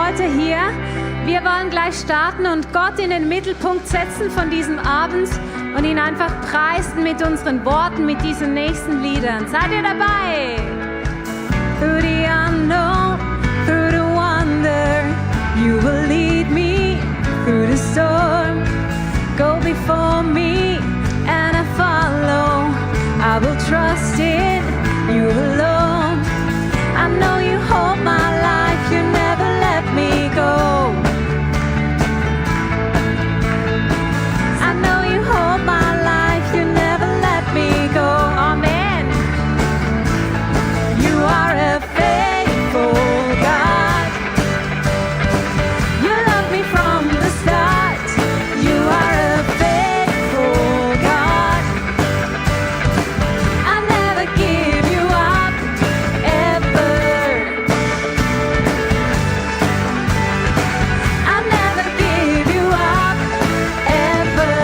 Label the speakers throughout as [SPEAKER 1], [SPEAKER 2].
[SPEAKER 1] heute hier. Wir wollen gleich starten und Gott in den Mittelpunkt setzen von diesem Abend und ihn einfach preisen mit unseren Worten, mit diesen nächsten Liedern. Seid ihr dabei? Through the unknown, through the wonder, you will lead me through the storm. Go before me and I follow. I will trust in you alone. I know you hold my life, you never let me go. I know you hold my life, you never let me go. Amen. You are a faithful God. You love me from the start. You are a faithful God. I never give you up, ever. I never give you up, ever.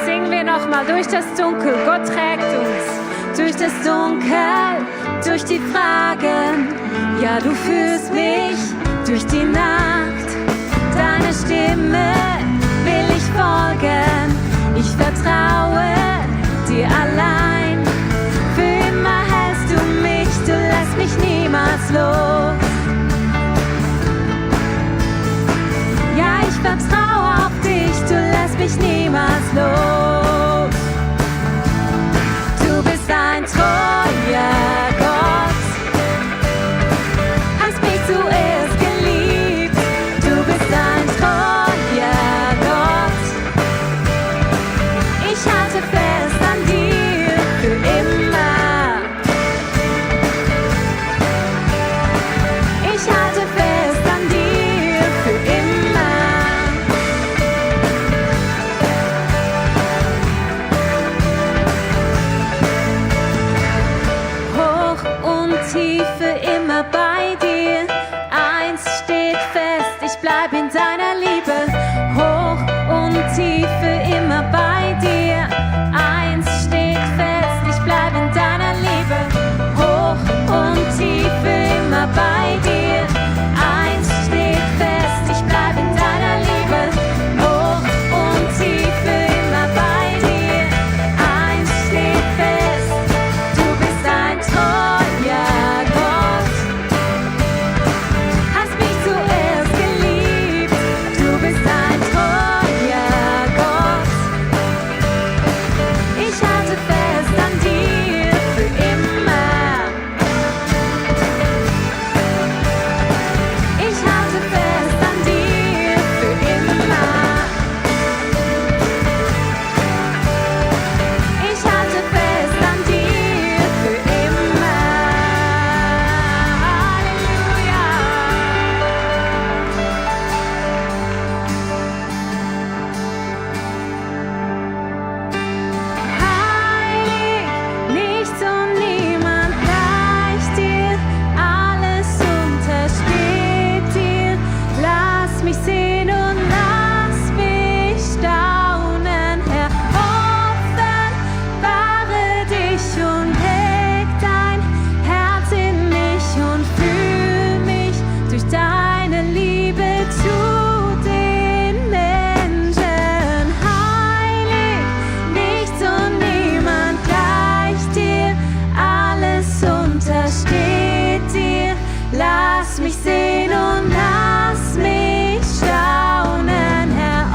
[SPEAKER 1] Singen wir nochmal durch das Dunkel. Gott trägt uns durch das Dunkel, durch die Fragen. Ja, du führst mich durch die Nacht. Deine Stimme will ich folgen. Ich vertraue dir allein. Für immer hältst du mich, du lässt mich niemals los. Ja, ich vertraue auf dich, du lässt mich niemals los. Du bist ein treuer Gott, hast mich zuerst geliebt. Du bist ein treuer Gott, ich halte fest an dir für immer. Ich halte fest an dir für immer. Hoch und Tiefe immer bei dir. Eins steht fest, ich bleib in deiner Liebe. Hoch und Tiefe immer bei dir. Eins steht fest, ich bleib in deiner Liebe. Hoch und Tiefe immer bei dir. Eins steht fest, ich bleib in deiner Liebe. Hoch und Tiefe immer bei dir. Eins steht fest, du bist ein treuer Gott. Hast mich zuerst geliebt, du bist ein treuer Gott. Ich halte fest an dir für immer. Ich halte fest an dir für immer. Ich halte fest an dir für immer. Heilig, nichts und niemand gleicht dir, alles untersteht dir. Lass mich sehen und lass mich staunen, Herr. Offenbare dich und leg dein Herz in mich und fühl mich durch deine Liebe zu den Menschen. Heilig, nichts und niemand gleicht dir, alles untersteht dir. Lass mich sehen und lass mich staunen, Herr.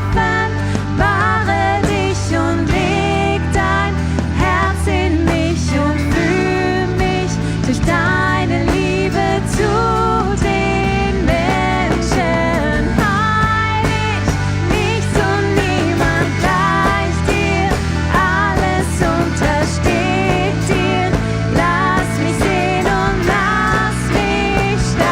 [SPEAKER 1] Offenbare dich und leg dein Herz in mich und fühl mich durch deine Liebe zu den Menschen. Heilig, nichts und niemand gleicht dir, alles untersteht dir. Lass mich sehen und lass mich staunen.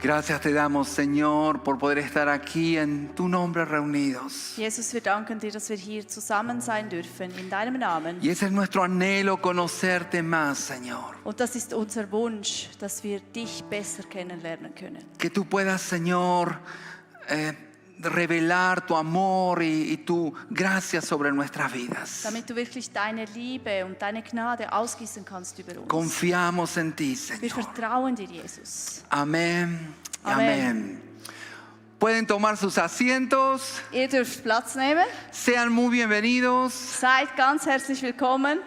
[SPEAKER 2] Gracias te damos, Señor, por poder estar aquí en tu nombre reunidos.
[SPEAKER 3] Jesus, wir danken dir, dass wir hier zusammen sein dürfen, in deinem Namen.
[SPEAKER 2] Y ese es nuestro anhelo, conocerte más, Señor.
[SPEAKER 3] Und das ist unser Wunsch, dass wir dich besser kennenlernen können.
[SPEAKER 2] Que tú puedas, Señor, revelar tu amor y tu gracia sobre nuestras vidas.
[SPEAKER 3] Damit du wirklich deine Liebe und deine Gnade ausgießen kannst über uns.
[SPEAKER 2] Confiamos en ti,
[SPEAKER 3] Wir
[SPEAKER 2] Señor.
[SPEAKER 3] vertrauen dir, Jesus.
[SPEAKER 2] Amén. y
[SPEAKER 3] Amén.
[SPEAKER 2] Amén. Pueden tomar sus asientos.
[SPEAKER 3] Ihr dürft Platz nehmen.
[SPEAKER 2] Sean muy bienvenidos
[SPEAKER 3] Seid ganz herzlich willkommen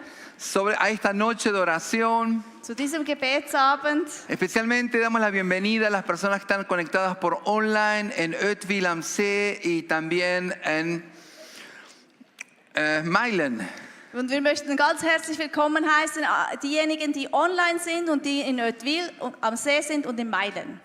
[SPEAKER 2] a esta noche de oración.
[SPEAKER 3] zu diesem Gebetsabend.
[SPEAKER 2] Especialmente damos la bienvenida a las personas que están conectadas por online en Oetville am See y también en Meilen.
[SPEAKER 3] Und wir möchten ganz herzlich willkommen heißen diejenigen, die online sind und die in Oetville am See sind und in Meilen.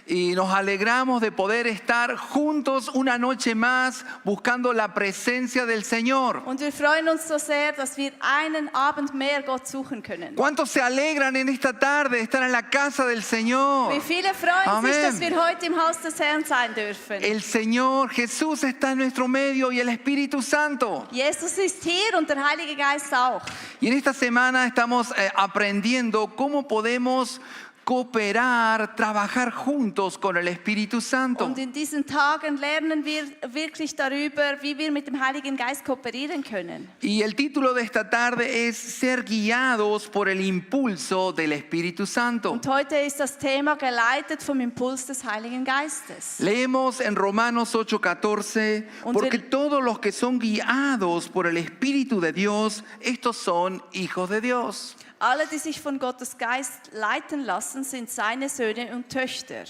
[SPEAKER 2] Y nos alegramos de poder estar juntos una noche más buscando la presencia del Señor.
[SPEAKER 3] Und wir freuen uns so sehr, dass wir einen Abend mehr Gott suchen können.
[SPEAKER 2] ¿Cuántos se alegran en esta tarde de estar en la casa del Señor?
[SPEAKER 3] Wie viele freuen sich,
[SPEAKER 2] Amen.
[SPEAKER 3] dass wir heute im Haus des Herrn sein dürfen.
[SPEAKER 2] El Señor Jesús está en nuestro medio y el Espíritu Santo.
[SPEAKER 3] Jesus ist hier und der Heilige Geist auch.
[SPEAKER 2] Y en esta semana estamos aprendiendo cómo podemos cooperar, trabajar juntos con el Espíritu Santo.
[SPEAKER 3] Und in diesen Tagen lernen wir wirklich darüber, wie wir mit dem Heiligen Geist kooperieren können.
[SPEAKER 2] Y el título de esta tarde es Ser guiados por el impulso del Espíritu Santo.
[SPEAKER 3] Und heute ist das Thema geleitet vom Impuls des Heiligen Geistes.
[SPEAKER 2] Leemos en Romanos 8:14, porque todos los que son guiados por el Espíritu de Dios, estos son hijos de Dios.
[SPEAKER 3] Alle, die sich von Gottes Geist leiten lassen, sind seine Söhne und Töchter.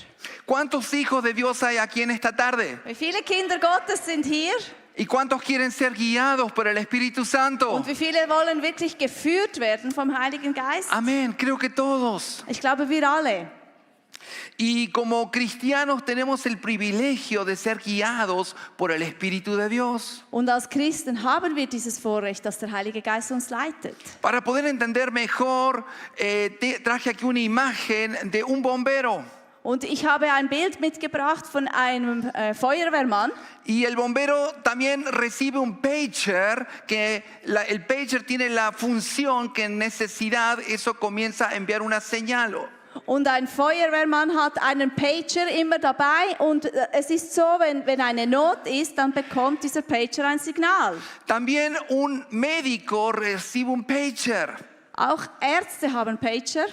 [SPEAKER 2] ¿Cuántos hijos de Dios hay aquí en esta tarde?
[SPEAKER 3] Wie viele Kinder Gottes sind hier?
[SPEAKER 2] ¿Y cuántos quieren ser guiados por el Espíritu Santo?
[SPEAKER 3] Und wie viele wollen wirklich geführt werden vom Heiligen Geist?
[SPEAKER 2] Amén, creo que todos.
[SPEAKER 3] Ich glaube, wir alle.
[SPEAKER 2] Y como cristianos tenemos el privilegio de ser guiados por el Espíritu de Dios.
[SPEAKER 3] Und als Christen haben wir dieses Vorrecht, dass der Heilige Geist uns leitet.
[SPEAKER 2] Para poder entender mejor, traje aquí una imagen de un bombero.
[SPEAKER 3] Und ich habe ein Bild mitgebracht von einem Feuerwehrmann.
[SPEAKER 2] Y el bombero también recibe un pager, que el pager tiene la función que en necesidad eso comienza a enviar una señal.
[SPEAKER 3] Und ein Feuerwehrmann hat einen Pager immer dabei und es ist so, wenn eine Not ist, dann bekommt dieser Pager ein Signal.
[SPEAKER 2] También un médico recibe un pager.
[SPEAKER 3] Auch Ärzte haben Pager.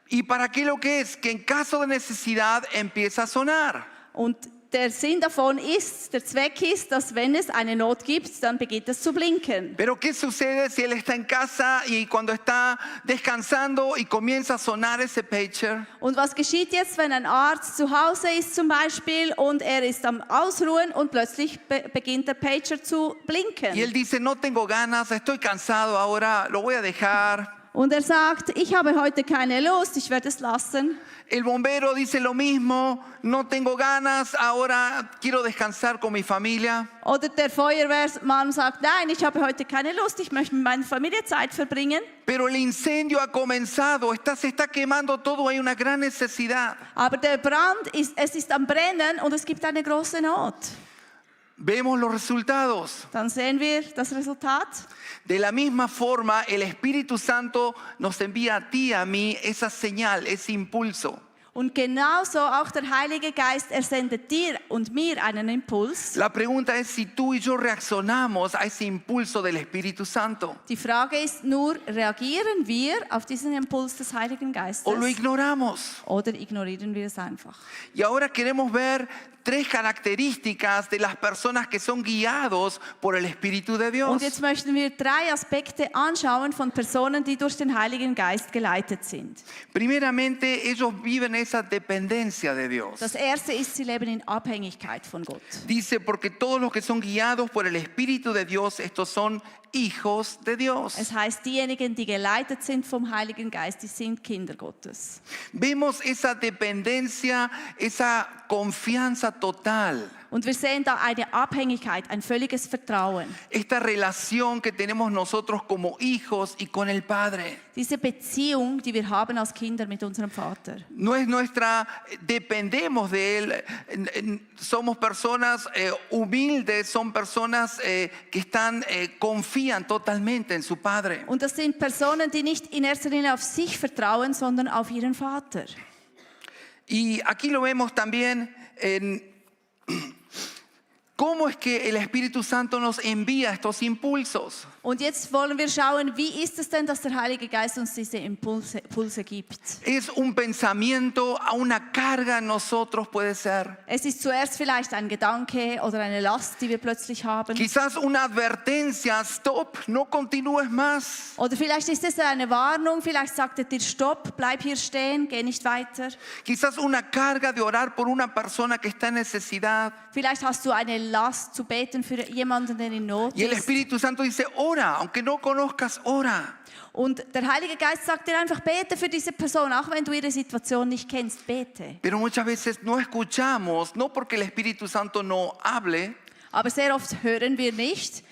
[SPEAKER 2] ¿Y para qué lo que es? Que en caso de necesidad empieza a sonar.
[SPEAKER 3] Und der Sinn davon ist, der Zweck ist, dass wenn es eine Not gibt, dann beginnt es zu blinken.
[SPEAKER 2] Pero ¿qué sucede si él está en casa y cuando está descansando y comienza a sonar ese pager?
[SPEAKER 3] Und was geschieht jetzt, wenn ein Arzt zu Hause ist zum Beispiel und er ist am Ausruhen und plötzlich beginnt der Pager zu blinken?
[SPEAKER 2] Y él dice, no tengo ganas, estoy cansado ahora, lo voy a dejar.
[SPEAKER 3] Und er sagt, ich habe heute keine Lust, ich werde es lassen.
[SPEAKER 2] El bombero dice lo mismo, no tengo ganas, ahora quiero descansar con mi familia.
[SPEAKER 3] Oder der Feuerwehrmann sagt, nein, ich habe heute keine Lust, ich möchte mit meiner Familie Zeit verbringen.
[SPEAKER 2] Pero el incendio ha comenzado, se está quemando todo, hay una gran necesidad.
[SPEAKER 3] Aber der Brand, es ist am Brennen und es gibt eine große Not.
[SPEAKER 2] Vemos los resultados.
[SPEAKER 3] Dann sehen wir das Resultat.
[SPEAKER 2] De la misma forma, el Espíritu Santo nos envía a ti, a mí, esa señal, ese impulso.
[SPEAKER 3] Und genauso auch der Heilige Geist, er sendet dir und mir einen Impuls.
[SPEAKER 2] La pregunta es si tú y yo reaccionamos a ese impulso del Espíritu Santo.
[SPEAKER 3] Die Frage ist nur, reagieren wir auf diesen Impuls des Heiligen Geistes?
[SPEAKER 2] O lo ignoramos.
[SPEAKER 3] Oder ignorieren wir es einfach?
[SPEAKER 2] Y ahora queremos ver 3 características de las personas que son guiados por el Espíritu de Dios.
[SPEAKER 3] Und jetzt möchten wir 3 Aspekte anschauen von Personen, die durch den Heiligen Geist geleitet sind.
[SPEAKER 2] Primeramente, ellos viven esa dependencia de Dios.
[SPEAKER 3] Das erste ist, sie leben in Abhängigkeit von Gott.
[SPEAKER 2] Dice, porque todos los que son guiados por el Espíritu de Dios, estos son hijos de Dios.
[SPEAKER 3] Es heißt, diejenigen, die geleitet sind vom Heiligen Geist, die sind Kinder Gottes.
[SPEAKER 2] Vemos esa dependencia, esa confianza total.
[SPEAKER 3] Und wir sehen da eine Abhängigkeit, ein völliges Vertrauen.
[SPEAKER 2] Esta relación que tenemos nosotros como hijos y con el Padre.
[SPEAKER 3] Diese Beziehung, die wir haben als Kinder mit unserem Vater.
[SPEAKER 2] No es nuestra, dependemos de Él, somos personas humildes, son personas que confían totalmente en su Padre.
[SPEAKER 3] Und das sind Personen, die nicht in erster Linie auf sich vertrauen, sondern auf ihren Vater.
[SPEAKER 2] Y aquí lo vemos también en cómo es que el Espíritu Santo nos envía estos impulsos.
[SPEAKER 3] Und jetzt wollen wir schauen, wie ist es denn, dass der Heilige Geist uns diese Impulse gibt.
[SPEAKER 2] Es un pensamiento, una carga en nosotros puede ser.
[SPEAKER 3] Es ist zuerst vielleicht ein Gedanke oder eine Last, die wir plötzlich haben.
[SPEAKER 2] Quizás una advertencia, stop, no continúes más.
[SPEAKER 3] Oder vielleicht ist es eine Warnung, vielleicht sagt er dir, stopp, bleib hier stehen, geh nicht weiter.
[SPEAKER 2] Quizás una carga de orar por una persona que está en necesidad.
[SPEAKER 3] Vielleicht hast du eine Last zu beten für jemanden, der in Not
[SPEAKER 2] Y el
[SPEAKER 3] ist.
[SPEAKER 2] Espíritu Santo dice, ora, aunque no conozcas, ora.
[SPEAKER 3] Und der Heilige Geist sagt dir einfach, bete für diese Person, auch wenn du ihre Situation nicht kennst, bete.
[SPEAKER 2] Pero muchas veces no escuchamos, no porque el Espíritu Santo no hable,
[SPEAKER 3] Aber sehr oft hören wir nicht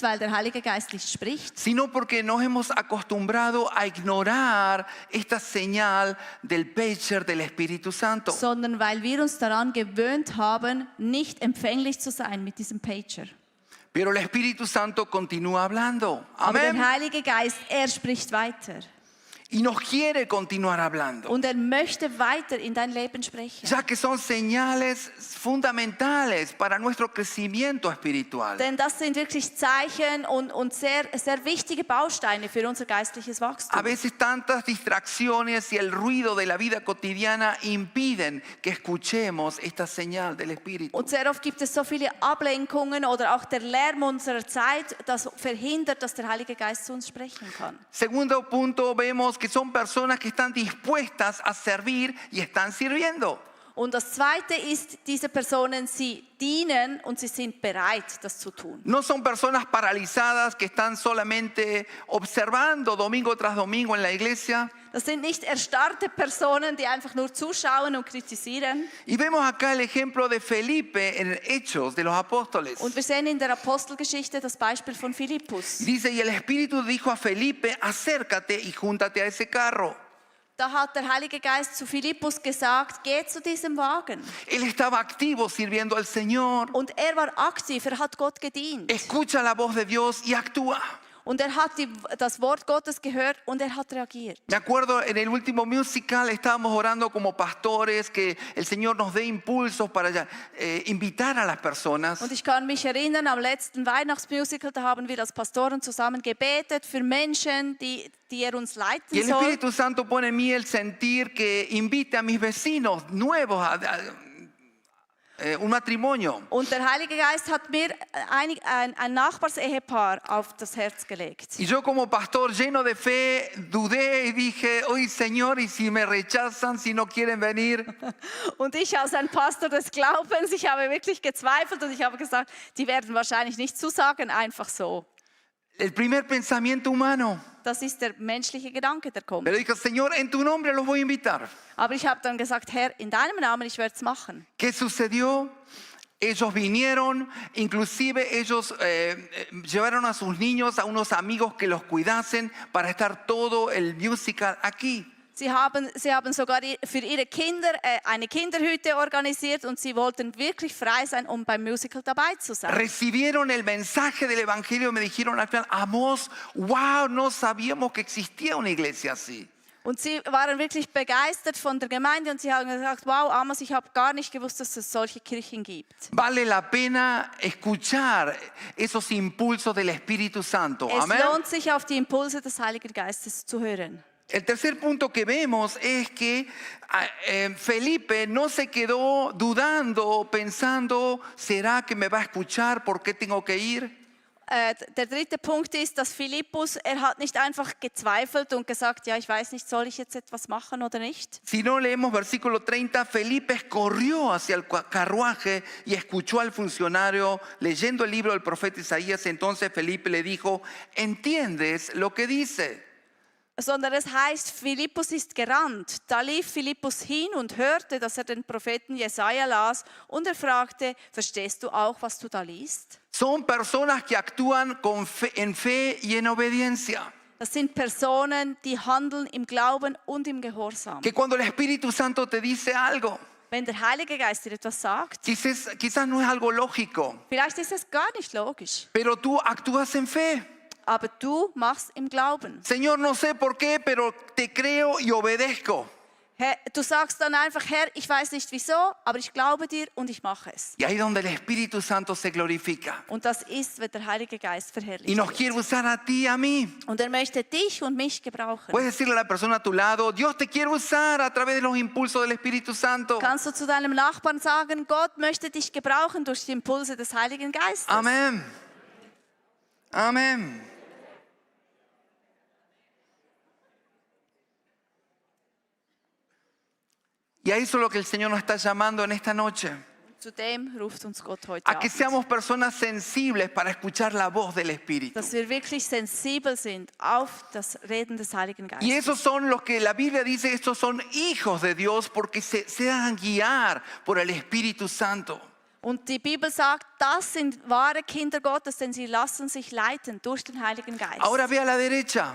[SPEAKER 3] weil der Heilige Geist nicht spricht,
[SPEAKER 2] sino porque nos hemos acostumbrado a ignorar esta señal del pager del Espíritu Santo.
[SPEAKER 3] sondern weil wir uns daran gewöhnt haben, nicht empfänglich zu sein mit diesem Pager.
[SPEAKER 2] Pero el Espíritu Santo continúa hablando.
[SPEAKER 3] Aber der
[SPEAKER 2] Amén.
[SPEAKER 3] Heilige Geist, er spricht weiter.
[SPEAKER 2] Y nos quiere continuar hablando.
[SPEAKER 3] Und er möchte weiter in dein Leben sprechen.
[SPEAKER 2] Ya que son señales fundamentales para nuestro crecimiento espiritual.
[SPEAKER 3] Denn das sind wirklich Zeichen und sehr, sehr wichtige Bausteine für unser geistliches Wachstum.
[SPEAKER 2] A veces tantas distracciones y el ruido de la vida cotidiana impiden que escuchemos esta señal del Espíritu.
[SPEAKER 3] Und sehr oft gibt es so viele Ablenkungen oder auch der Lärm unserer Zeit, das verhindert, dass der Heilige Geist zu uns sprechen kann.
[SPEAKER 2] Segundo punto, vemos que son personas que están dispuestas a servir y están sirviendo.
[SPEAKER 3] Und das Zweite ist, diese Personen, sie dienen und sie sind bereit, das zu tun.
[SPEAKER 2] No son personas paralizadas que están solamente observando domingo tras domingo en la iglesia.
[SPEAKER 3] Das sind nicht erstarrte Personen, die einfach nur zuschauen und kritisieren.
[SPEAKER 2] Y vemos acá el ejemplo de Felipe en Hechos de los Apóstoles.
[SPEAKER 3] Und wir sehen in der Apostelgeschichte das Beispiel von Philippus.
[SPEAKER 2] Y dice, y el Espíritu dijo a Felipe, acércate y júntate a ese carro.
[SPEAKER 3] Da hat der Heilige Geist zu Philippus gesagt, geh zu diesem Wagen.
[SPEAKER 2] Él estaba activo sirviendo al Señor.
[SPEAKER 3] Und er war aktiv, er hat Gott gedient.
[SPEAKER 2] Escucha la voz de Dios y actúa.
[SPEAKER 3] Und er hat das Wort Gottes gehört und er hat reagiert.
[SPEAKER 2] Me acuerdo en el último musical estábamos orando como pastores que el Señor nos dé impulsos para invitar a las personas.
[SPEAKER 3] Und ich kann mich erinnern, am letzten Weihnachtsmusical, da haben wir als Pastoren zusammen gebetet für Menschen, die er uns
[SPEAKER 2] Y
[SPEAKER 3] leiten
[SPEAKER 2] el
[SPEAKER 3] soll.
[SPEAKER 2] Espíritu Santo pone en mí el sentir que invite a mis vecinos nuevos a un matrimonio.
[SPEAKER 3] Und der Heilige Geist hat mir ein Nachbarsehepaar auf das Herz gelegt.
[SPEAKER 2] Y yo como pastor lleno de fe dudé y dije, oye Señor, y si me rechazan, si no quieren venir.
[SPEAKER 3] Und ich als ein Pastor des Glaubens, ich habe wirklich gezweifelt und ich habe gesagt, die werden wahrscheinlich nicht zusagen, einfach so.
[SPEAKER 2] El primer pensamiento humano.
[SPEAKER 3] Das ist der menschliche Gedanke, der kommt.
[SPEAKER 2] Pero dije, Señor, en tu nombre los voy a invitar.
[SPEAKER 3] Aber ich habe dann gesagt, Herr, in deinem Namen, ich werde es machen.
[SPEAKER 2] ¿Qué sucedió? Ellos vinieron, inclusive ellos llevaron a sus niños, a unos amigos que los cuidasen para estar todo el musical aquí.
[SPEAKER 3] Sie haben sogar für ihre Kinder eine Kinderhütte organisiert und sie wollten wirklich frei sein, um beim Musical dabei zu sein.
[SPEAKER 2] Recibieron el mensaje del Evangelio y me dijeron al final, Amos, wow, no sabíamos que existía una iglesia así.
[SPEAKER 3] Und sie waren wirklich begeistert von der Gemeinde und sie haben gesagt, wow, Amos, ich habe gar nicht gewusst, dass es solche Kirchen gibt.
[SPEAKER 2] Vale la pena escuchar esos impulsos del Espíritu Santo.
[SPEAKER 3] Es
[SPEAKER 2] Amén.
[SPEAKER 3] lohnt sich, auf die Impulse des Heiligen Geistes zu hören.
[SPEAKER 2] El tercer punto que vemos es que Felipe no se quedó dudando, pensando, ¿será que me va a escuchar? ¿Por qué tengo que ir?
[SPEAKER 3] Der dritte Punkt ist, dass Philippus, er hat nicht einfach gezweifelt und gesagt, ja, ich weiß nicht, soll ich jetzt etwas machen oder nicht?
[SPEAKER 2] Si no leemos versículo 30, Felipe corrió hacia el carruaje y escuchó al funcionario leyendo el libro del profeta Isaías. Entonces Felipe le dijo, ¿entiendes lo que dice?
[SPEAKER 3] Sondern es heißt, Philippus ist gerannt. Da lief Philippus hin und hörte, dass er den Propheten Jesaja las und er fragte, verstehst du auch, was du da liest?
[SPEAKER 2] Son personas que actúan en fe y en obediencia.
[SPEAKER 3] Das sind Personen, die handeln im Glauben und im Gehorsam.
[SPEAKER 2] Que cuando el Espíritu Santo te dice algo,
[SPEAKER 3] Wenn der Heilige Geist dir etwas sagt,
[SPEAKER 2] quizás no es algo lógico,
[SPEAKER 3] vielleicht ist es gar nicht logisch,
[SPEAKER 2] pero tú actúas en fe.
[SPEAKER 3] aber du machst im Glauben.
[SPEAKER 2] Señor, no sé por qué, pero te creo y obedezco.
[SPEAKER 3] Herr, du sagst dann einfach, Herr, ich weiß nicht wieso, aber ich glaube dir und ich mache es.
[SPEAKER 2] Y ahí donde el Espíritu Santo se glorifica.
[SPEAKER 3] Und das ist, wenn der Heilige Geist verherrlicht
[SPEAKER 2] Y nos
[SPEAKER 3] wird.
[SPEAKER 2] quiere usar a ti y a mí.
[SPEAKER 3] Und er möchte dich und mich gebrauchen.
[SPEAKER 2] Puedes decirle a la persona a tu lado, Dios te quiere usar a través de los impulsos del Espíritu Santo.
[SPEAKER 3] Kannst du zu deinem Nachbarn sagen, Gott möchte dich gebrauchen durch die Impulse des Heiligen Geistes.
[SPEAKER 2] Amén. Amén. Y a eso es lo que el Señor nos está llamando en esta noche.
[SPEAKER 3] Zu dem ruft uns Gott heute
[SPEAKER 2] A que
[SPEAKER 3] Abend.
[SPEAKER 2] seamos personas sensibles para escuchar la voz del Espíritu.
[SPEAKER 3] Dass wir wirklich sensibel sind auf das Reden des Heiligen
[SPEAKER 2] Y
[SPEAKER 3] Geistes.
[SPEAKER 2] esos son los que la Biblia dice, estos son hijos de Dios porque se dejan guiar por el Espíritu Santo.
[SPEAKER 3] Und die Bibel sagt, das sind wahre Kinder Gottes, denn sie lassen sich leiten durch den Heiligen Geist.
[SPEAKER 2] Ahora ve a la derecha,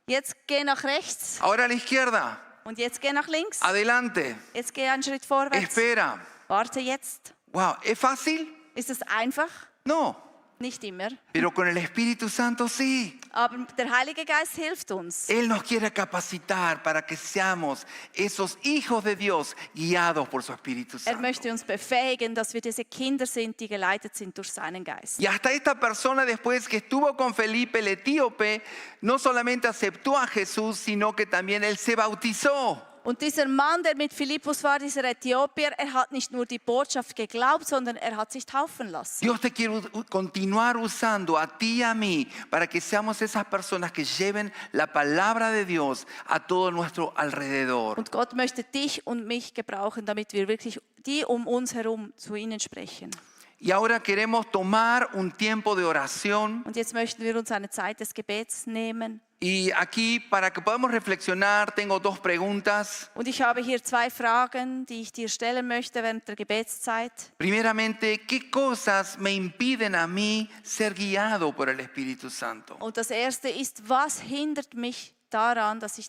[SPEAKER 3] Jetzt geh nach rechts
[SPEAKER 2] ahora a la izquierda,
[SPEAKER 3] und jetzt geh nach links.
[SPEAKER 2] adelante,
[SPEAKER 3] Jetzt geh einen Schritt vorwärts.
[SPEAKER 2] espera.
[SPEAKER 3] Warte jetzt.
[SPEAKER 2] Wow, ¿es fácil?
[SPEAKER 3] Ist es einfach?
[SPEAKER 2] No,
[SPEAKER 3] Nicht immer.
[SPEAKER 2] pero con el Espíritu Santo sí.
[SPEAKER 3] Aber der Heilige Geist hilft uns.
[SPEAKER 2] Él nos quiere capacitar para que seamos esos hijos de Dios guiados por su Espíritu
[SPEAKER 3] Er
[SPEAKER 2] Santo.
[SPEAKER 3] möchte uns befähigen, dass wir diese Kinder sind, die geleitet sind durch seinen Geist.
[SPEAKER 2] Y hasta esta persona, después que estuvo con Felipe el etíope, no solamente aceptó a Jesús, sino que también él se bautizó.
[SPEAKER 3] Und dieser Mann, der mit Philippus war, dieser Äthiopier, er hat nicht nur die Botschaft geglaubt, sondern er hat sich taufen lassen.
[SPEAKER 2] Dios te quiere continuar usando a ti y a mí para que seamos esas personas que lleven la palabra de Dios a todo nuestro alrededor.
[SPEAKER 3] Und Gott möchte dich und mich gebrauchen, damit wir wirklich die um uns herum zu ihnen sprechen.
[SPEAKER 2] Y ahora queremos tomar un tiempo de oración.
[SPEAKER 3] Und jetzt möchten wir uns eine Zeit des Gebets nehmen.
[SPEAKER 2] Y aquí, para que podamos reflexionar, tengo dos preguntas.
[SPEAKER 3] Und ich habe hier zwei Fragen, die ich dir stellen möchte während der Gebetszeit.
[SPEAKER 2] Primeramente, ¿qué cosas me impiden a mí ser guiado por el Espíritu Santo?
[SPEAKER 3] Und das erste ist, was hindert mich daran, dass ich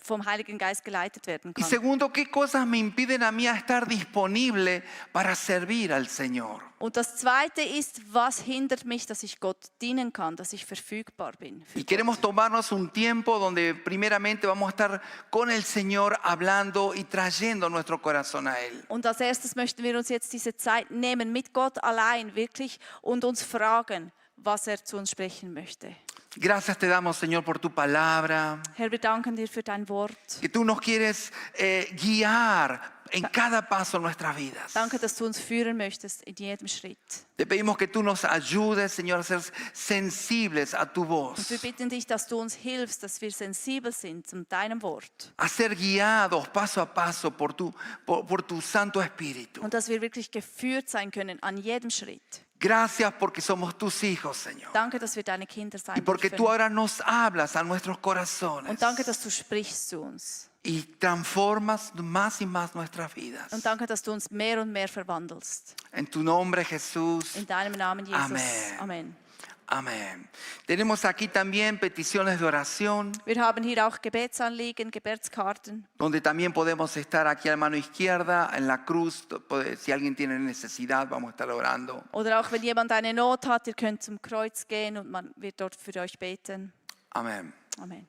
[SPEAKER 3] vom Heiligen Geist geleitet werden
[SPEAKER 2] Y
[SPEAKER 3] kann?
[SPEAKER 2] segundo, ¿qué cosas me impiden a mí a estar disponible para servir al Señor?
[SPEAKER 3] Und das zweite ist, was hindert mich, dass ich Gott dienen kann, dass ich verfügbar bin. für
[SPEAKER 2] Y queremos tomarnos un tiempo donde primeramente vamos a estar con el Señor hablando y trayendo nuestro corazón a Él.
[SPEAKER 3] Und als erstes möchten wir uns jetzt diese Zeit nehmen mit Gott allein wirklich und uns fragen, was er zu uns sprechen möchte.
[SPEAKER 2] Gracias te damos, Señor, por tu palabra,
[SPEAKER 3] Herr, wir danken dir für dein Wort.
[SPEAKER 2] que tú nos quieres guiar en cada paso de nuestras vidas.
[SPEAKER 3] Danke, dass du uns führen möchtest in jedem Schritt.
[SPEAKER 2] Te pedimos que tú nos ayudes, Señor, a ser sensibles a tu
[SPEAKER 3] Und wir
[SPEAKER 2] voz,
[SPEAKER 3] bitten dich, dass du uns hilfst, dass wir sensibel sind zu deinem Wort.
[SPEAKER 2] a ser guiados paso a paso por tu Santo Espíritu.
[SPEAKER 3] Und dass wir wirklich geführt sein können an jedem Schritt.
[SPEAKER 2] Gracias porque somos tus hijos, Señor.
[SPEAKER 3] Danke, dass wir deine Kinder
[SPEAKER 2] Y
[SPEAKER 3] sein
[SPEAKER 2] porque
[SPEAKER 3] dürfen.
[SPEAKER 2] tú ahora nos hablas a nuestros corazones
[SPEAKER 3] Und danke, dass du sprichst zu uns.
[SPEAKER 2] y transformas más y más nuestras vidas.
[SPEAKER 3] Und danke, dass du uns mehr und mehr verwandelst.
[SPEAKER 2] En tu nombre, Jesús.
[SPEAKER 3] In deinem Namen, Jesus.
[SPEAKER 2] Amen.
[SPEAKER 3] Amen.
[SPEAKER 2] Amén. Tenemos aquí también peticiones de oración,
[SPEAKER 3] Wir haben hier auch Gebetsanliegen, Gebetskarten.
[SPEAKER 2] donde también podemos estar aquí a la mano izquierda, en la cruz. Si alguien tiene necesidad, vamos a estar orando.
[SPEAKER 3] Oder auch wenn jemand eine Not hat, ihr könnt zum Kreuz gehen und man wird dort für euch beten.
[SPEAKER 2] Amén.
[SPEAKER 3] Amen.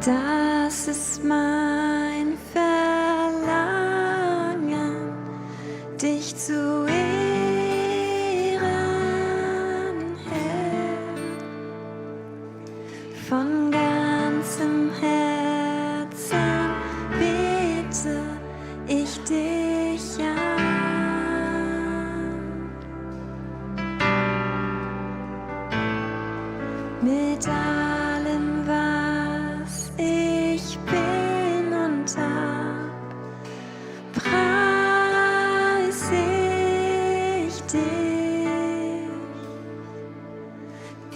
[SPEAKER 1] Das ist mein Verlangen, dich zu ehren, Herr. Von ganzem Herzen bete ich dich an. Mit allem, was ich bin und hab, preis ich dich.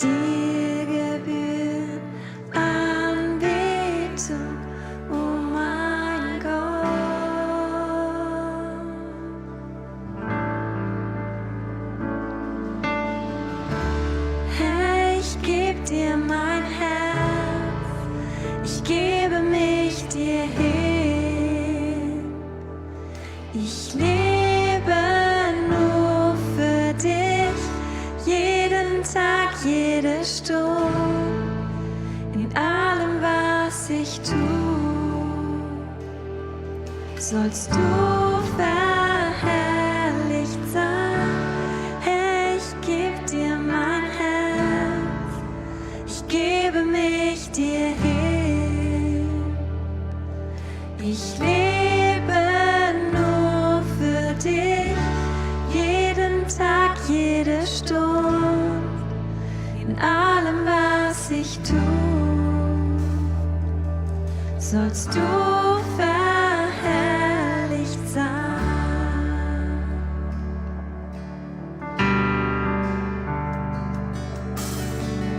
[SPEAKER 1] Dir gebührt Anbetung, oh mein Gott. Herr, ich geb dir mein Herz, ich gebe mich dir hin. Ich lebe nur für dich, jeden Tag, jede Stunde, in allem, was ich tu, sollst du verherrlicht sein. Herr, ich geb dir mein Herz, ich gebe mich dir hin. Ich lebe nur für dich, jeden Tag, jede Stunde, in allem, was ich tu, sollst du verherrlicht sein.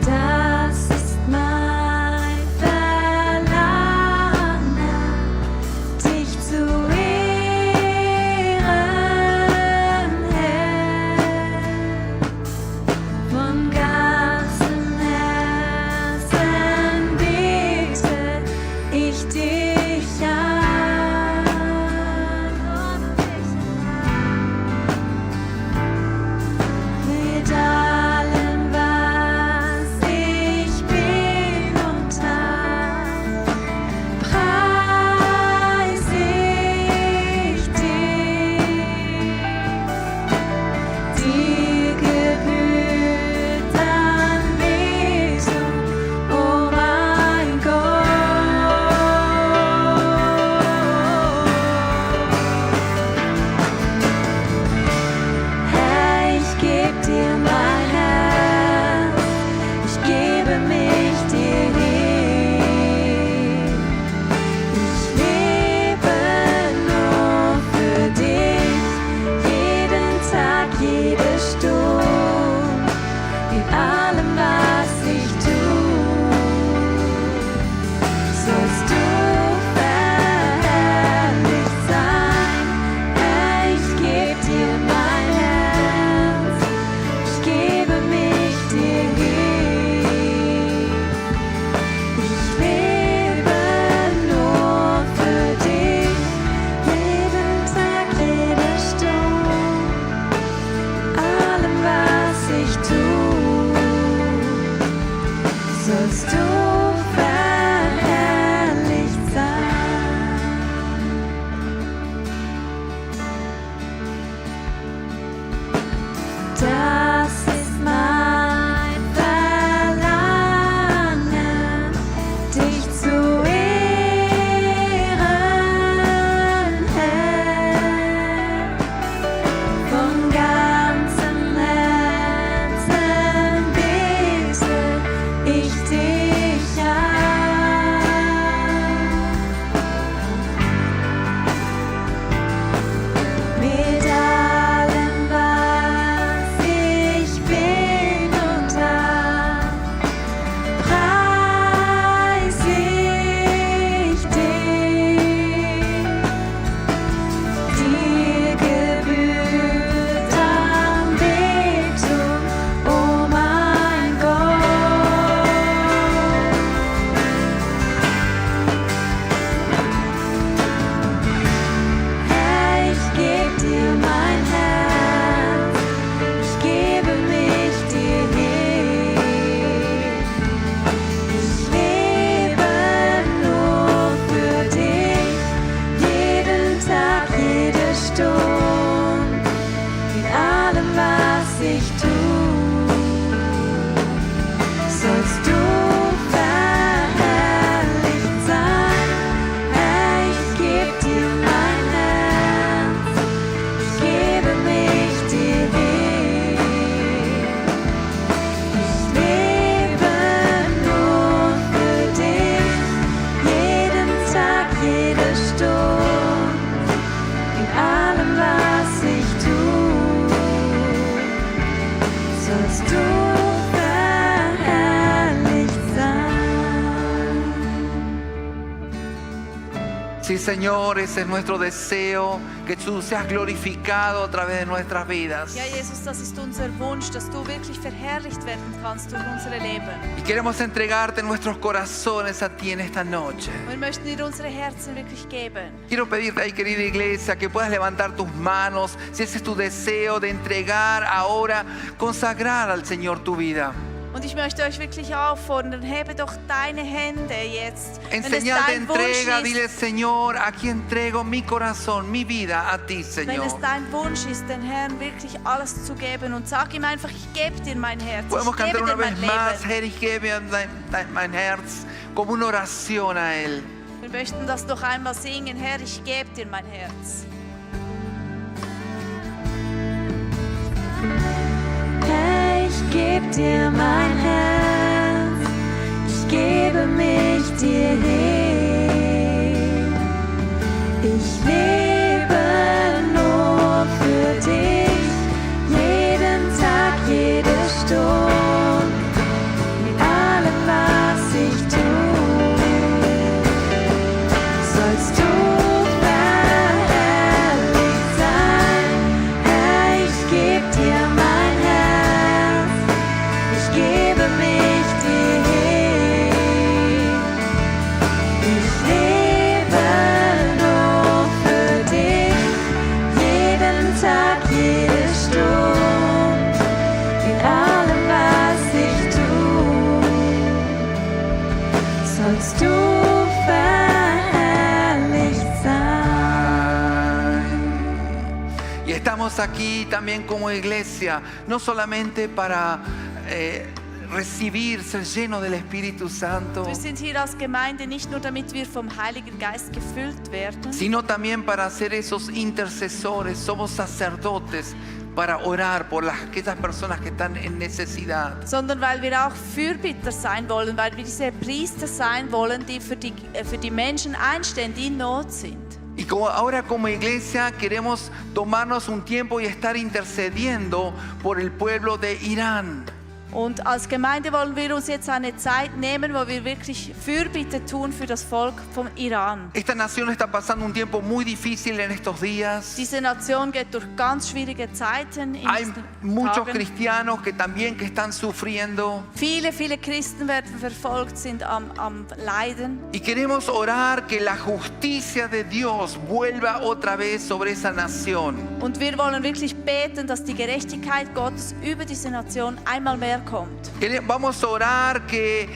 [SPEAKER 1] Das ist mein Verlangen, dich zu ehren, Herr. Von ganzem Herzen bete ich dich
[SPEAKER 2] Señor, ese es nuestro deseo, que tú seas glorificado a través de nuestras vidas.
[SPEAKER 3] Ja, Jesus, das ist unser Wunsch, dass du wirklich verherrlicht werden kannst durch unsere Leben.
[SPEAKER 2] Y queremos entregarte nuestros corazones a ti en esta noche.
[SPEAKER 3] Und wir möchten dir unsere Herzen wirklich geben.
[SPEAKER 2] Quiero pedirte ahí, querida iglesia, que puedas levantar tus manos, si ese es tu deseo de entregar ahora, consagrar al Señor tu vida.
[SPEAKER 3] Und ich möchte euch wirklich auffordern, hebe doch deine Hände jetzt.
[SPEAKER 2] En
[SPEAKER 3] Wenn es
[SPEAKER 2] señal de
[SPEAKER 3] dein Wunsch
[SPEAKER 2] entrega,
[SPEAKER 3] ist,
[SPEAKER 2] dile, Señor, aquí entrego mi corazón, mi vida a ti,
[SPEAKER 3] wenn es
[SPEAKER 2] Señor.
[SPEAKER 3] dein Wunsch ist, den Herrn wirklich alles zu geben und sag ihm einfach, ich gebe dir mein Herz,
[SPEAKER 2] Podemos
[SPEAKER 3] ich gebe
[SPEAKER 2] cantar
[SPEAKER 3] dir
[SPEAKER 2] una
[SPEAKER 3] mein
[SPEAKER 2] vez más,
[SPEAKER 3] Leben.
[SPEAKER 2] Herr, ich gebe mein Herz, como una oración a Él.
[SPEAKER 3] Wir möchten das noch einmal singen, Herr, ich gebe dir mein Herz.
[SPEAKER 1] Herr, ich geb dir mein Herz, ich gebe mich dir hin. Ich lebe nur für dich, jeden Tag, jede Stunde, mit allem, was ich tue. Sollst du verherrlicht sein, Herr, ich geb dir mein Herz, ich gebe mich dir hin. Ich lebe nur für dich, jeden Tag, jede Stunde, in allem, was ich tue. Sollst du verherrlicht sein.
[SPEAKER 2] Y estamos aquí también como iglesia, no solamente para recibir, ser lleno del Espíritu Santo,
[SPEAKER 3] Wir sind hier als Gemeinde nicht nur, damit wir vom Heiligen Geist gefüllt werden,
[SPEAKER 2] sino también para ser esos intercesores. Somos sacerdotes para orar por aquellas personas que están en necesidad.
[SPEAKER 3] sondern weil wir auch Fürbitter sein wollen, weil wir diese Priester sein wollen, die für die Menschen einstehen, die in Not sind.
[SPEAKER 2] Y ahora como iglesia queremos tomarnos un tiempo y estar intercediendo por el pueblo de Irán.
[SPEAKER 3] Und als Gemeinde wollen wir uns jetzt eine Zeit nehmen, wo wir wirklich Fürbitte tun für das Volk vom Iran.
[SPEAKER 2] Esta nación está pasando un tiempo muy difícil en estos días.
[SPEAKER 3] Diese Nation geht durch ganz schwierige Zeiten in
[SPEAKER 2] Hay
[SPEAKER 3] diesen
[SPEAKER 2] muchos
[SPEAKER 3] Tagen.
[SPEAKER 2] cristianos que también que están sufriendo.
[SPEAKER 3] Viele Christen werden verfolgt, sind am Leiden.
[SPEAKER 2] Y queremos orar que la justicia de Dios vuelva otra vez sobre esa nación.
[SPEAKER 3] Und wir wollen wirklich beten, dass die Gerechtigkeit Gottes über diese Nation einmal mehr kommt.
[SPEAKER 2] Vamos a orar que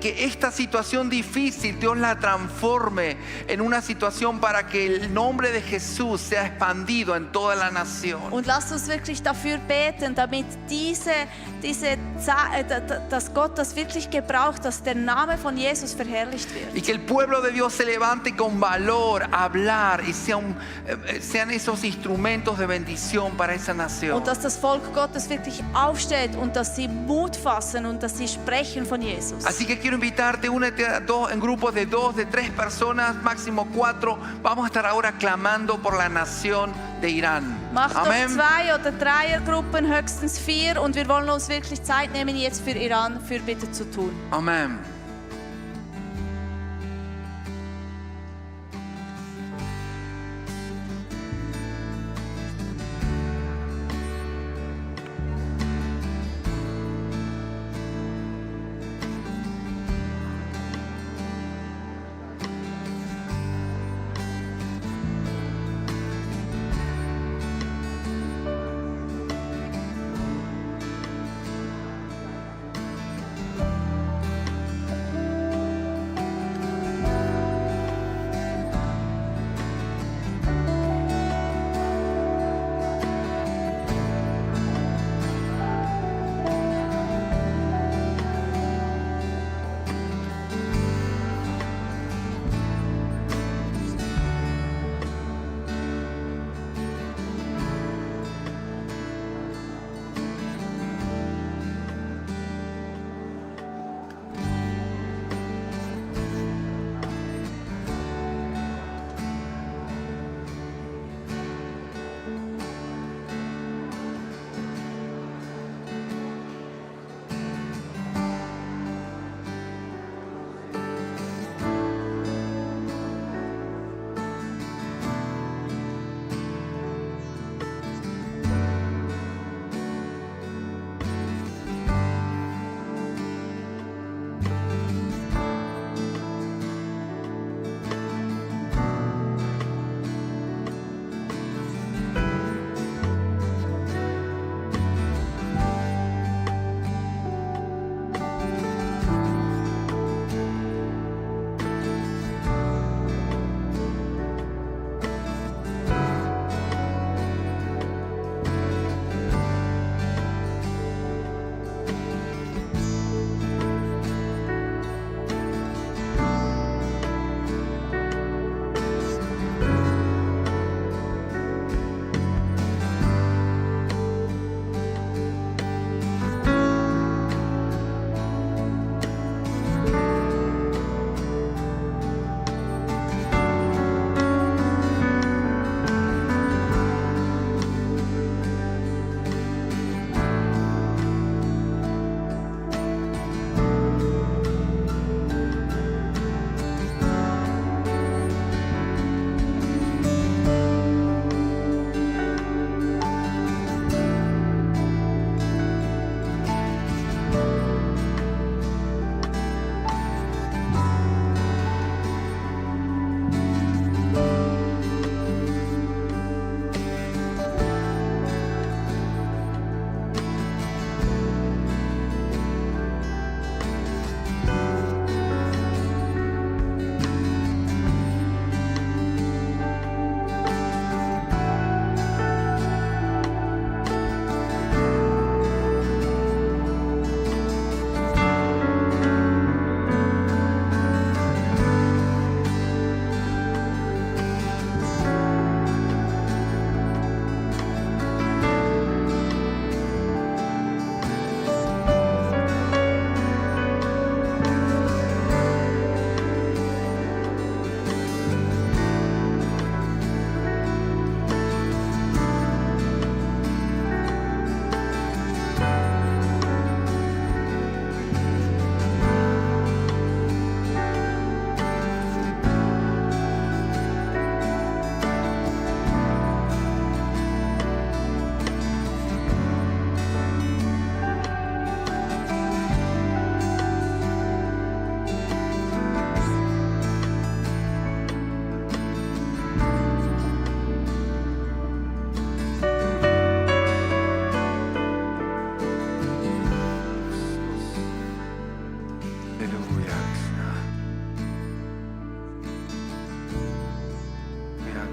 [SPEAKER 2] esta situación difícil Dios la transforme en una situación para que el nombre de Jesús sea expandido en toda la nación.
[SPEAKER 3] Und lasst uns wirklich dafür beten, damit dass Gott das wirklich gebraucht, dass der Name von Jesus verherrlicht
[SPEAKER 2] Y
[SPEAKER 3] wird.
[SPEAKER 2] que el pueblo de Dios se levante con valor a hablar y sean esos instrumentos de bendición para esa nación.
[SPEAKER 3] Und dass das Volk Gottes wirklich aufsteht und dass sie Mut fassen und dass sie sprechen von Jesus.
[SPEAKER 2] Así que quiero invitarte, únete en grupos de 2, de 3 personas, máximo 4. Vamos a estar ahora clamando por la nación de Irán.
[SPEAKER 3] Macht doch
[SPEAKER 2] Amén.
[SPEAKER 3] 2 oder 3er Gruppen, höchstens 4, und wir wollen uns wirklich Zeit nehmen, jetzt für Iran Fürbitte zu tun.
[SPEAKER 2] Amén.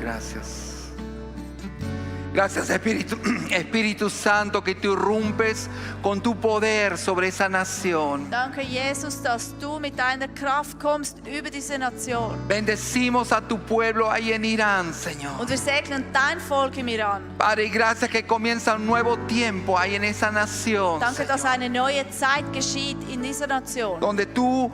[SPEAKER 2] Gracias. Gracias Espíritu Santo, que tú irrumpes con tu poder sobre esa nación.
[SPEAKER 3] Danke, Jesus, dass du mit deiner Kraft kommst über diese Nation.
[SPEAKER 2] Bendecimos a tu pueblo ahí en Irán, Señor.
[SPEAKER 3] Und wir segnen dein Volk im Iran.
[SPEAKER 2] Padre, gracias que comienza un nuevo tiempo ahí en esa nación,
[SPEAKER 3] Danke, dass
[SPEAKER 2] Señor,
[SPEAKER 3] eine neue Zeit geschieht in dieser Nation,
[SPEAKER 2] donde tú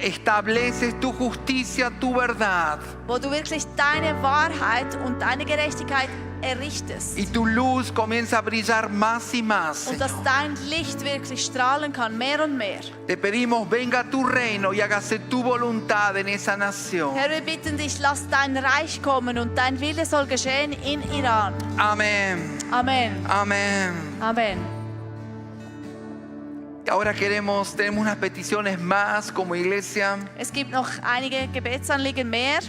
[SPEAKER 2] estableces tu justicia, tu verdad,
[SPEAKER 3] wo du wirklich deine Wahrheit und deine Gerechtigkeit errichtest.
[SPEAKER 2] y tu luz comienza a brillar más y más,
[SPEAKER 3] Und dass
[SPEAKER 2] Señor.
[SPEAKER 3] dein Licht wirklich strahlen kann, mehr und mehr.
[SPEAKER 2] Te pedimos, venga tu reino y hágase tu voluntad en esa nación.
[SPEAKER 3] Herr, wir bitten dich, lass dein Reich kommen und dein Wille soll geschehen in Iran.
[SPEAKER 2] Amén,
[SPEAKER 3] Amen.
[SPEAKER 2] amén.
[SPEAKER 3] Amen.
[SPEAKER 2] Y ahora tenemos unas peticiones más como iglesia.
[SPEAKER 3] Es gibt noch einige Gebetsanliegen mehr.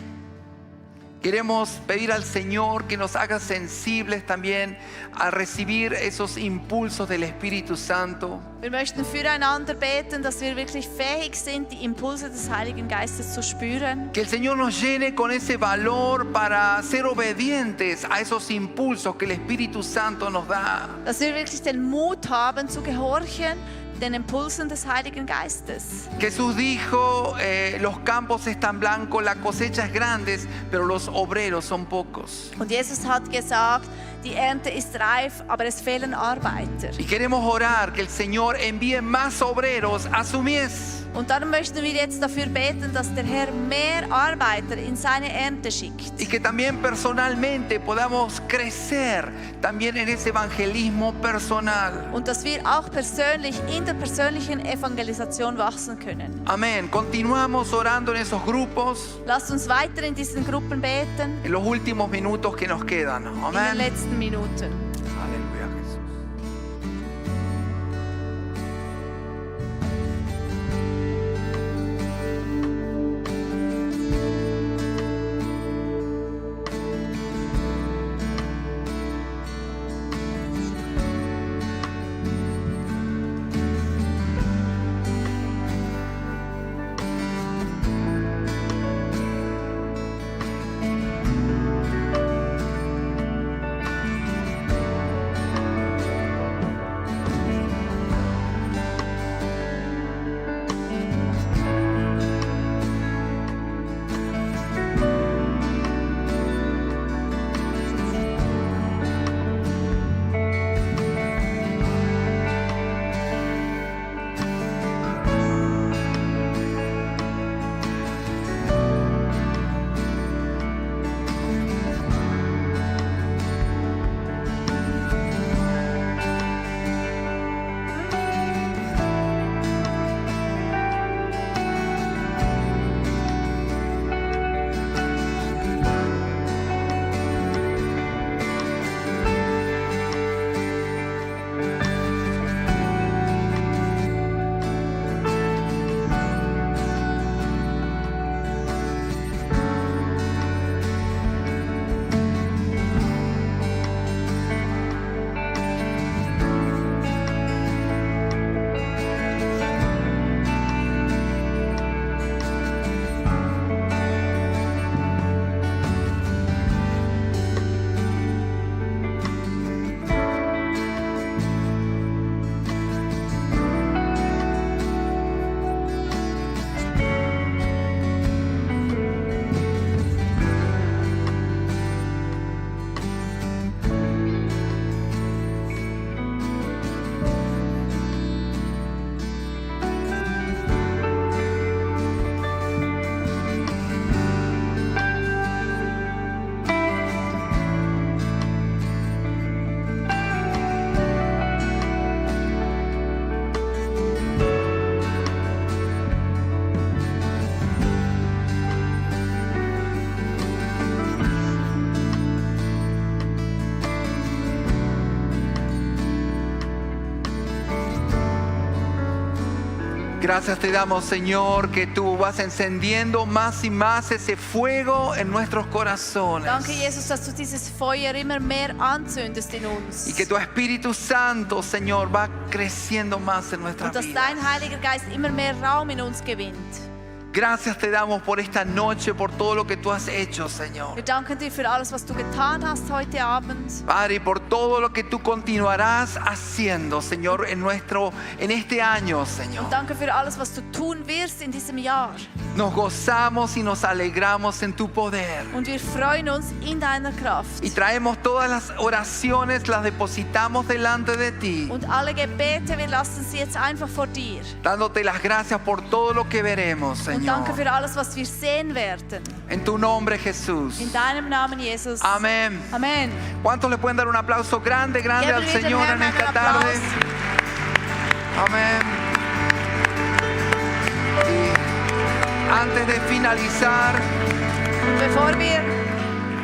[SPEAKER 2] Queremos pedir al Señor que nos haga sensibles también a recibir esos impulsos del Espíritu Santo.
[SPEAKER 3] Wir möchten füreinander beten, dass wir wirklich fähig sind, die Impulse des Heiligen Geistes zu spüren.
[SPEAKER 2] Que el Señor nos llene con ese valor para ser obedientes a esos impulsos que el Espíritu Santo nos da.
[SPEAKER 3] Dass wir wirklich den Mut haben, zu gehorchen, den Impulsen des Heiligen Geistes.
[SPEAKER 2] Jesús dijo, los campos están blancos, la cosecha es grande, pero los obreros son pocos.
[SPEAKER 3] Und Jesus hat gesagt, die Ernte ist reif, aber es fehlen Arbeiter.
[SPEAKER 2] Y queremos orar que el Señor envíe más obreros a su mies.
[SPEAKER 3] Und darum möchten wir jetzt dafür beten, dass der Herr mehr Arbeiter in seine Ernte schickt.
[SPEAKER 2] Y que también personalmente podamos crecer también en ese evangelismo personal.
[SPEAKER 3] Und dass wir auch persönlich in der persönlichen Evangelisation wachsen können.
[SPEAKER 2] Amén. Continuamos orando en esos grupos
[SPEAKER 3] Lasst uns weiter in diesen Gruppen beten,
[SPEAKER 2] en los últimos minutos que nos quedan.
[SPEAKER 3] in den
[SPEAKER 2] Amén.
[SPEAKER 3] letzten Minuten.
[SPEAKER 2] Aleluya, Jesús. Gracias te damos, Señor, que tú vas encendiendo más y más ese fuego en nuestros corazones.
[SPEAKER 3] Danke, Jesus, dass du dieses Feuer immer mehr anzündest in uns.
[SPEAKER 2] Y que tu Espíritu Santo, Señor, va creciendo más en nuestras
[SPEAKER 3] Und dass
[SPEAKER 2] vidas.
[SPEAKER 3] dein Heiliger Geist immer mehr Raum in uns gewinnt.
[SPEAKER 2] Gracias te damos por esta noche, por todo lo que tú has hecho, Señor.
[SPEAKER 3] Wir danken dir für alles, was du getan hast heute Abend.
[SPEAKER 2] Padre, y por todo lo que tú continuarás haciendo, Señor, en este año, Señor.
[SPEAKER 3] Und danke für alles, was du tun wirst in diesem Jahr.
[SPEAKER 2] Nos gozamos y nos alegramos en tu poder.
[SPEAKER 3] Und wir freuen uns in deiner Kraft.
[SPEAKER 2] Y traemos todas las oraciones, las depositamos delante de ti,
[SPEAKER 3] Und alle Gebete, wir lassen sie jetzt einfach vor dir.
[SPEAKER 2] dándote las gracias por todo lo que veremos,
[SPEAKER 3] Und
[SPEAKER 2] Señor.
[SPEAKER 3] danke für alles, was wir sehen werden.
[SPEAKER 2] En tu nombre, Jesús.
[SPEAKER 3] In deinem Namen, Jesus.
[SPEAKER 2] Amén.
[SPEAKER 3] Amen.
[SPEAKER 2] ¿Cuántos le pueden dar un aplauso grande, grande
[SPEAKER 3] Geben
[SPEAKER 2] al
[SPEAKER 3] wir dem
[SPEAKER 2] Señor
[SPEAKER 3] Herrn
[SPEAKER 2] en esta
[SPEAKER 3] einen
[SPEAKER 2] tarde?
[SPEAKER 3] Applaus.
[SPEAKER 2] Amén. Y antes de finalizar,
[SPEAKER 3] Bevor wir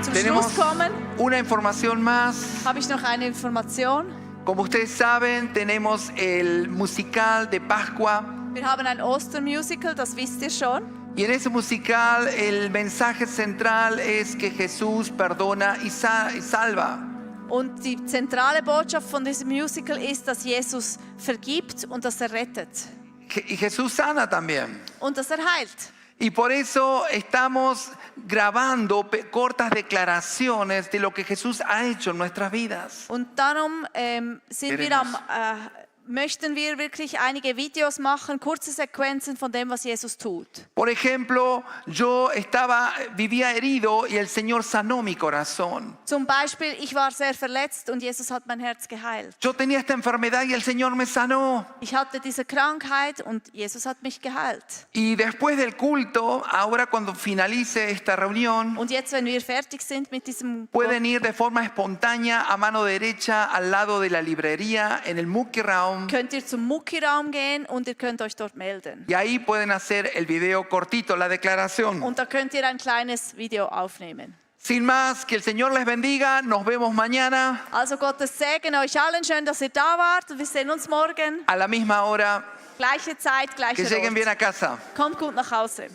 [SPEAKER 3] zum
[SPEAKER 2] tenemos
[SPEAKER 3] Schluss kommen,
[SPEAKER 2] una información más.
[SPEAKER 3] habe ich noch eine Information.
[SPEAKER 2] Como ustedes saben, tenemos el musical de Pascua.
[SPEAKER 3] Wir haben ein Ostermusical, das wisst ihr schon.
[SPEAKER 2] Y en ese musical el mensaje central es que Jesús perdona y salva.
[SPEAKER 3] Und die zentrale Botschaft von diesem Musical ist, dass Jesus vergibt und dass rettet.
[SPEAKER 2] Y Jesús sana también.
[SPEAKER 3] Und dass heilt.
[SPEAKER 2] Y por eso estamos grabando cortas declaraciones de lo que Jesús ha hecho en nuestras vidas.
[SPEAKER 3] Und darum möchten wir wirklich einige Videos machen, kurze Sequenzen von dem, was Jesus tut.
[SPEAKER 2] Por ejemplo, vivía herido y el Señor sanó mi corazón.
[SPEAKER 3] Zum Beispiel, ich war sehr verletzt und Jesus hat mein Herz geheilt.
[SPEAKER 2] Yo tenía esta enfermedad y el Señor me sanó.
[SPEAKER 3] Ich hatte diese Krankheit und Jesus hat mich geheilt.
[SPEAKER 2] Y después del culto, ahora cuando finalice esta reunión,
[SPEAKER 3] Und jetzt, wenn wir fertig sind mit diesem
[SPEAKER 2] pueden ir de forma espontánea a mano derecha al lado de la librería en el Muki Raum.
[SPEAKER 3] könnt ihr zum Mucki-Raum gehen und ihr könnt euch dort melden.
[SPEAKER 2] Y ahí pueden hacer el video cortito, la declaración.
[SPEAKER 3] Und da könnt ihr ein kleines Video aufnehmen.
[SPEAKER 2] Sin más, que el Señor les bendiga. Nos vemos mañana
[SPEAKER 3] Also Gottes Segen euch allen. Schön, dass ihr da wart. Wir sehen uns morgen.
[SPEAKER 2] a la misma hora.
[SPEAKER 3] Gleiche Zeit,
[SPEAKER 2] Que
[SPEAKER 3] gleicher
[SPEAKER 2] lleguen bien
[SPEAKER 3] Ort.
[SPEAKER 2] a casa.
[SPEAKER 3] Kommt gut nach Hause.